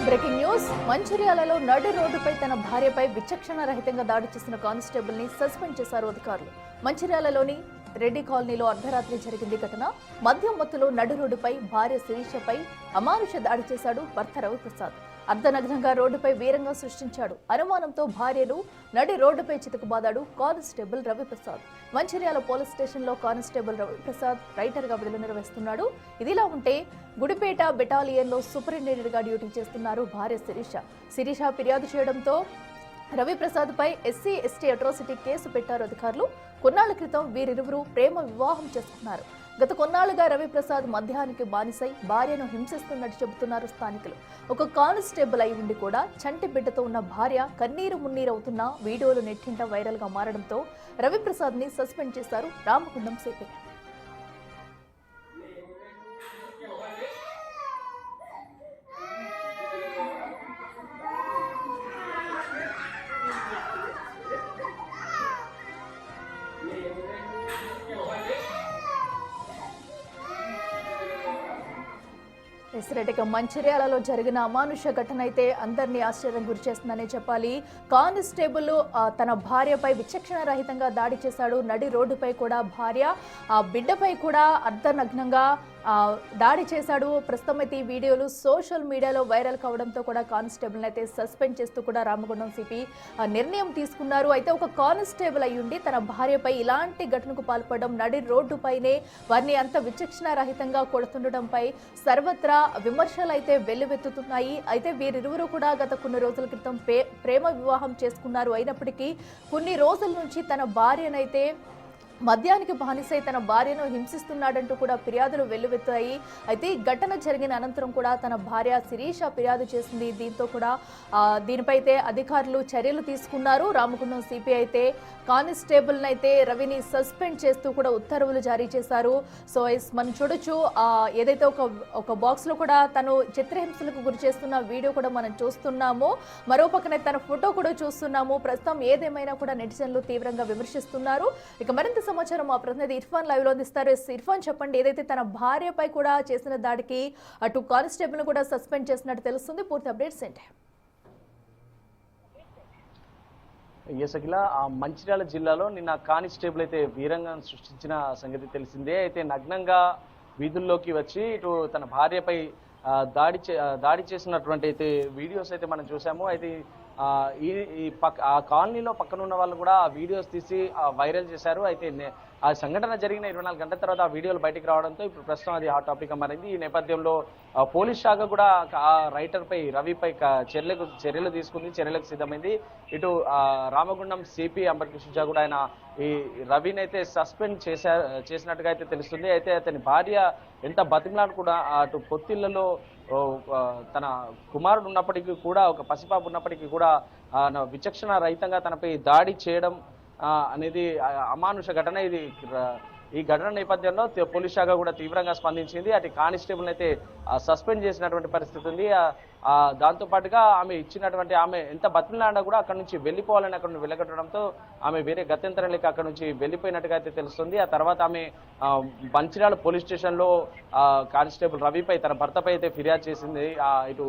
Breaking news మంచిర్యాలలో నడి రోడ్డుపై తన భార్యపై విచక్షణ రహితంగా దాడి చేసిన కానిస్టేబుల్ ని సస్పెండ్ చేశారు అధికారులు. మంచిర్యాలలోని రెడ్డి కాలనీలో అర్ధరాత్రి జరిగింది ఘటన. మద్యం మత్తులో నడి రోడ్డుపై భార్య శిరీషపై అమానుష దాడి చేశాడు భర్త రవిప్రసాద్. అర్ధనగ్నంగా రోడ్డుపై వీరంగా సృష్టించాడు. అనుమానంతో భార్యను నడి రోడ్డుపై చితకబాదాడు కానిస్టేబుల్ రవిప్రసాద్. మంచిర్యాల పోలీస్ స్టేషన్లో కానిస్టేబుల్ రవిప్రసాద్ రైటర్గా విధులు నిర్వహిస్తున్నాడు. ఇదిలా ఉంటే గుడిపేట బెటాలియన్లో సూపరింటెండెంట్గా డ్యూటీ చేస్తున్నారు భార్య శిరీష ఫిర్యాదు చేయడంతో రవిప్రసాద్పై ఎస్సీ ఎస్టీ అట్రాసిటీ కేసు పెట్టారు అధికారులు. కొన్నాళ్ల క్రితం వీరిరువురు ప్రేమ వివాహం చేసుకున్నారు. గత కొన్నాళ్లుగా రవిప్రసాద్ మద్యానికి బానిసై భార్యను హింసిస్తున్నట్టు చెబుతున్నారు స్థానికులు. ఒక కానిస్టేబుల్ అయి ఉండి కూడా చంటి బిడ్డతో ఉన్న భార్య కన్నీరు మున్నీరవుతున్న వీడియోలు నెట్టింట వైరల్ గా మారడంతో రవిప్రసాద్ ని సస్పెండ్ చేశారు రామగుండం సిపి. మంచిర్యాలలో జరిగిన అమానుష ఘటన అయితే అందరినీ ఆశ్చర్యం గురి చేస్తుందనే చెప్పాలి. కానిస్టేబుల్ తన భార్యపై విచక్షణ రహితంగా దాడి చేశాడు. నడి రోడ్డుపై కూడా భార్య బిడ్డపై కూడా అర్ధనగ్నంగా దాడి చేశాడు. ప్రస్తుతం అయితే ఈ వీడియోలు సోషల్ మీడియాలో వైరల్ కావడంతో కూడా కానిస్టేబుల్ అయితే సస్పెండ్ చేస్తూ కూడా రామగుండం సిపి నిర్ణయం తీసుకున్నారు. అయితే ఒక కానిస్టేబుల్ అయ్యుండి తన భార్యపై ఇలాంటి ఘటనకు పాల్పడడం, నడి రోడ్డుపైనే వారిని అంత విచక్షణ రహితంగా కొడుతుండటంపై సర్వత్రా విమర్శలు అయితే వెల్లువెత్తుతున్నాయి. అయితే వీరిరువురు కూడా గత కొన్ని రోజుల క్రితం ప్రేమ వివాహం చేసుకున్నారు. అయినప్పటికీ కొన్ని రోజుల నుంచి తన భార్యనైతే మద్యానికి బానిసై తన భార్యను హింసిస్తున్నాడంటూ కూడా ఫిర్యాదులు వెల్లువెత్తాయి. అయితే ఈ ఘటన జరిగిన అనంతరం కూడా తన భార్య శిరీష ఫిర్యాదు చేసింది. దీంతో కూడా దీనిపై అయితే అధికారులు చర్యలు తీసుకున్నారు. రామగుండం సిపి అయితే కానిస్టేబుల్ అయితే రవిని సస్పెండ్ చేస్తూ కూడా ఉత్తర్వులు జారీ చేశారు. సో మనం చూడొచ్చు, ఏదైతే ఒక బాక్స్ లో కూడా తను చిత్రహింసలకు గురి చేస్తున్న వీడియో కూడా మనం చూస్తున్నాము. మరో పక్కన తన ఫోటో కూడా చూస్తున్నాము. ప్రస్తుతం ఏదేమైనా కూడా నెటిజన్లు తీవ్రంగా విమర్శిస్తున్నారు. ఇక మరింత సమాచారం మా ప్రతినిధి ఇర్ఫాన్ లైవ్ లో అందిస్తారు. ఇర్ఫాన్, చెప్పండి, ఏదైతే తన భార్యపై కూడా చేసిన దాడికి అటు కానిస్టేబుల్ కూడా సస్పెండ్ చేసినట్టు తెలుస్తుంది. పూర్తి అప్డేట్స్ ఏంటి? అఖిల, మంచిర్యాల జిల్లాలో నిన్న కానిస్టేబుల్ అయితే వీరంగా సృష్టించిన సంగతి తెలిసిందే. అయితే నగ్నంగా వీధుల్లోకి వచ్చి ఇటు తన భార్యపై దాడి చేసినటువంటి అయితే వీడియోస్ అయితే మనం చూసాము. అయితే ఆ కాలనీలో పక్కన ఉన్న వాళ్ళు కూడా ఆ వీడియోస్ తీసి వైరల్ చేశారు. అయితే ఆ సంఘటన జరిగిన 24 గంటల తర్వాత ఆ వీడియోలు బయటకు రావడంతో ఇప్పుడు ప్రస్తుతం అది హాట్ టాపిక్ గా మారింది. ఈ నేపథ్యంలో పోలీస్ శాఖ కూడా ఆ రైటర్ పై రవిపై చర్యలు తీసుకుంది, చర్యలకు సిద్ధమైంది. ఇటు రామగుండం సిపి అంబర్కృష్ణ కూడా ఆయన ఈ రవిని అయితే సస్పెండ్ చేసినట్టుగా అయితే తెలుస్తుంది. అయితే అతని భార్య ఎంత బతిమలాడు కూడా అటు పొత్తిళ్లలో తన కుమారుడు ఉన్నప్పటికీ కూడా, ఒక పసిపాపు ఉన్నప్పటికీ కూడా విచక్షణ రహితంగా తనపై దాడి చేయడం అనేది అమానుష ఘటన. ఈ ఘటన నేపథ్యంలో పోలీస్ శాఖ కూడా తీవ్రంగా స్పందించింది. అటు కానిస్టేబుల్ అయితే సస్పెండ్ చేసినటువంటి పరిస్థితి ఉంది. దాంతో పాటుగా ఆమె ఎంత బతిమలాడినా కూడా అక్కడ నుంచి వెళ్ళిపోవాలని అక్కడ నుంచి వెళ్ళగొట్టడంతో ఆమె వేరే గత్యంతరం లేక అక్కడ నుంచి వెళ్ళిపోయినట్టుగా అయితే తెలుస్తుంది. ఆ తర్వాత ఆమె మంచిర్యాల పోలీస్ స్టేషన్లో కానిస్టేబుల్ రవిపై, తన భర్తపై అయితే ఫిర్యాదు చేసింది. ఇటు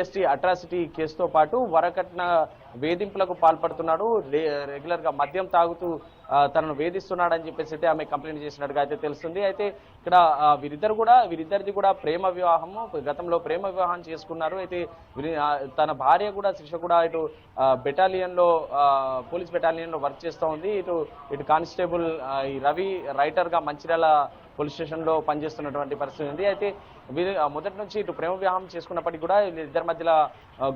ఎస్టీ అట్రాసిటీ కేసుతో పాటు వరకట్న వేధింపులకు పాల్పడుతున్నాడు, రెగ్యులర్ గా మద్యం తాగుతూ తనను వేధిస్తున్నాడని చెప్పేసి అయితే ఆమె కంప్లైంట్ చేసినట్టుగా అయితే తెలుస్తుంది. అయితే ఇక్కడ వీరిద్దరిది కూడా ప్రేమ వివాహము, గతంలో ప్రేమ వివాహం చేసుకున్నారు. అయితే తన భార్య కూడా శిరీష కూడా ఇటు పోలీస్ బెటాలియన్ లో వర్క్ చేస్తూ ఉంది. ఇటు కానిస్టేబుల్ ఈ రవి రైటర్ గా మంచిర్యాల పోలీస్ స్టేషన్ లో పనిచేస్తున్నటువంటి పరిస్థితి ఉంది. అయితే వీరు మొదటి నుంచి ఇటు ప్రేమ వివాహం చేసుకున్నప్పటికీ కూడా ఇద్దరి మధ్యలో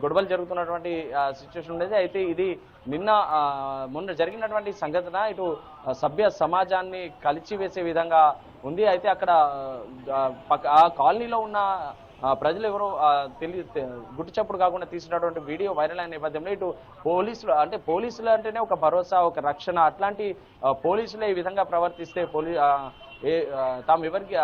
గొడవలు జరుగుతున్నటువంటి సిచ్యువేషన్ ఉండేది. అయితే ఇది మొన్న జరిగినటువంటి సంఘటన ఇటు సభ్య సమాజాన్ని కలిచివేసే విధంగా ఉంది. అయితే అక్కడ ఆ కాలనీలో ఉన్న ప్రజలు ఎవరో గుట్టు చప్పుడు కాకుండా తీసినటువంటి వీడియో వైరల్ అయిన నేపథ్యంలో ఇటు పోలీసులు అంటేనే ఒక భరోసా, ఒక రక్షణ, అట్లాంటి పోలీసులే ఈ విధంగా ప్రవర్తిస్తే తాము ఎవరికి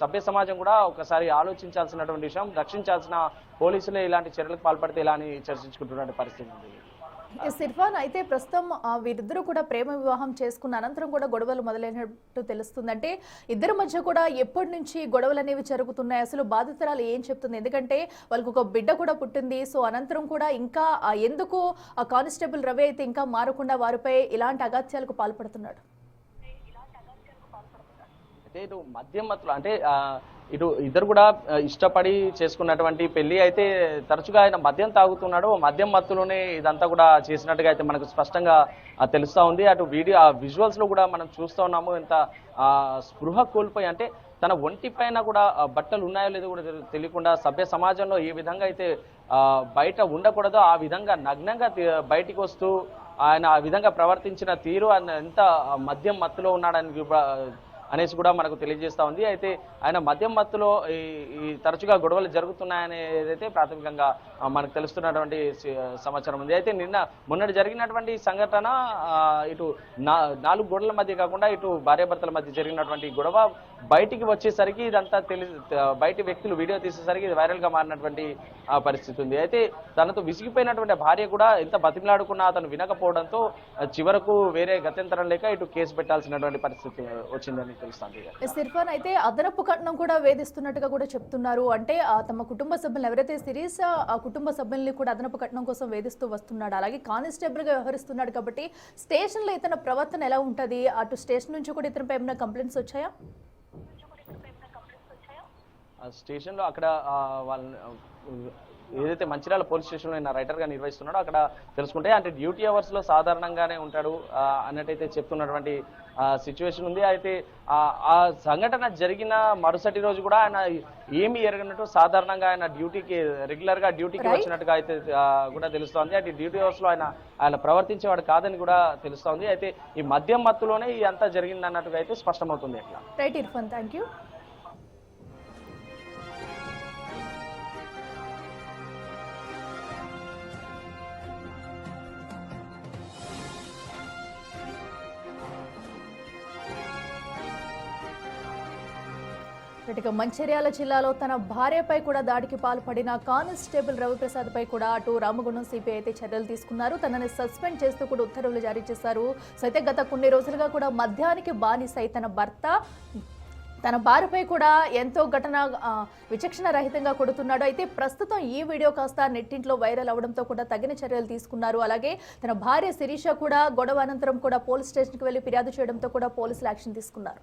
సభ్య సమాజం కూడా ఒకసారి ఆలోచించాల్సినటువంటి విషయం. రక్షించాల్సిన పోలీసులే ఇలాంటి చర్యలకు పాల్పడితే ఇలా అని చర్చించుకుంటున్న పరిస్థితి ఉంది. ఇర్ఫాన్ అయితే ప్రస్తుతం వీరిద్దరూ కూడా ప్రేమ వివాహం చేసుకున్న అనంతరం కూడా గొడవలు మొదలైనట్టు తెలుస్తుంది. అంటే ఇద్దరి మధ్య కూడా ఎప్పటి నుంచి గొడవలు అనేవి జరుగుతున్నాయి, అసలు బాధితురాలు ఏం చెప్తుంది? ఎందుకంటే వాళ్ళకు ఒక బిడ్డ కూడా పుట్టింది. సో అనంతరం కూడా ఇంకా ఎందుకు కానిస్టేబుల్ రవి అయితే ఇంకా మారకుండా వారిపై ఇలాంటి అగాత్యాలకు పాల్పడుతున్నాడు? అయితే ఇటు మద్యం మత్తులో అంటే ఇటు ఇద్దరు కూడా ఇష్టపడి చేసుకున్నటువంటి పెళ్లి అయితే తరచుగా ఆయన మద్యం తాగుతున్నాడు, మద్యం మత్తులోనే ఇదంతా కూడా చేసినట్టుగా అయితే మనకు స్పష్టంగా తెలుస్తూ ఉంది. అటు ఆ విజువల్స్ లో కూడా మనం చూస్తూ ఉన్నాము. ఎంత స్పృహ కోల్పోయి అంటే తన ఒంటి పైన కూడా బట్టలు ఉన్నాయో లేదో కూడా తెలియకుండా సభ్య సమాజంలో ఏ విధంగా అయితే బయట ఉండకూడదో ఆ విధంగా నగ్నంగా బయటికి వస్తూ ఆయన ఆ విధంగా ప్రవర్తించిన తీరు ఆయన ఎంత మద్యం మత్తులో ఉన్నాడని అనేసి కూడా మనకు తెలియజేస్తా ఉంది. అయితే ఆయన మద్యం మత్తులో ఈ తరచుగా గొడవలు జరుగుతున్నాయనేదైతే ప్రాథమికంగా మనకు తెలుస్తున్నటువంటి సమాచారం ఉంది. అయితే మొన్నటి జరిగినటువంటి సంఘటన ఇటు 4 గోడల మధ్య కాకుండా ఇటు భార్యాభర్తల మధ్య జరిగినటువంటి గొడవ బయటికి వచ్చేసరికి ఇదంతా బయటి వ్యక్తులు వీడియో తీసేసరికి ఇది వైరల్ గా మారినటువంటి పరిస్థితి ఉంది. అయితే తనతో విసిగిపోయినటువంటి భార్య కూడా ఎంత బతిమలాడుకున్నా అతను వినకపోవడంతో చివరకు వేరే గత్యంతరం లేక ఇటు కేసు పెట్టాల్సినటువంటి పరిస్థితి వచ్చిందని తెలుస్తుంది. ఇర్ఫాన్ అయితే అదనపు కట్నం కూడా వేధిస్తున్నట్టుగా కూడా చెప్తున్నారు. అంటే తమ కుటుంబ సభ్యులు ఎవరైతే సిరీస్ ఆ కుటుంబ సభ్యుల్ని కూడా అదనపు కట్నం కోసం వేధిస్తూ వస్తున్నాడు. అలాగే కానిస్టేబుల్ గా వ్యవహరిస్తున్నాడు కాబట్టి స్టేషన్ లో ఇతని ప్రవర్తన ఎలా ఉంటది? అటు స్టేషన్ నుంచి కూడా ఇతనిపై ఏమైనా కంప్లైంట్స్ వచ్చాయా? స్టేషన్ లో అక్కడ వాళ్ళ ఏదైతే మంచిర్యాల పోలీస్ స్టేషన్లో ఆయన రైటర్గా నిర్వహిస్తున్నాడో అక్కడ తెలుసుకుంటే అంటే డ్యూటీ అవర్స్లో సాధారణంగానే ఉంటాడు అన్నట్టయితే చెప్తున్నటువంటి సిచ్యువేషన్ ఉంది. అయితే ఆ సంఘటన జరిగిన మరుసటి రోజు కూడా ఆయన ఏమి ఎరగనట్టు సాధారణంగా ఆయన రెగ్యులర్గా డ్యూటీకి వచ్చినట్టుగా అయితే కూడా తెలుస్తోంది. అయితే డ్యూటీ అవర్స్లో ఆయన ప్రవర్తించేవాడు కాదని కూడా తెలుస్తోంది. అయితే ఈ మద్యం మత్తులోనే ఈ అంతా జరిగింది అన్నట్టుగా అయితే స్పష్టమవుతుంది. అట్లా right Irfan, thank you. Mancherial జిల్లాలో తన భార్యపై కూడా దాడికి పాల్పడిన కానిస్టేబుల్ రవిప్రసాద్ పై కూడా అటు రామగుండం సిపిఐ అయితే చర్యలు తీసుకున్నారు. తనని సస్పెండ్ చేస్తూ కూడా ఉత్తర్వులు జారీ చేశారు. సో అయితే గత కొన్ని రోజులుగా కూడా మద్యానికి బానిసై తన భర్త తన భార్యపై కూడా ఎంతో విచక్షణ రహితంగా కొడుతున్నాడు. అయితే ప్రస్తుతం ఈ వీడియో కాస్త నెట్టింట్లో వైరల్ అవడంతో కూడా తగిన చర్యలు తీసుకున్నారు. అలాగే తన భార్య శిరీష కూడా గొడవ అనంతరం కూడా పోలీస్ స్టేషన్కి వెళ్లి ఫిర్యాదు చేయడంతో కూడా పోలీసులు యాక్షన్ తీసుకున్నారు.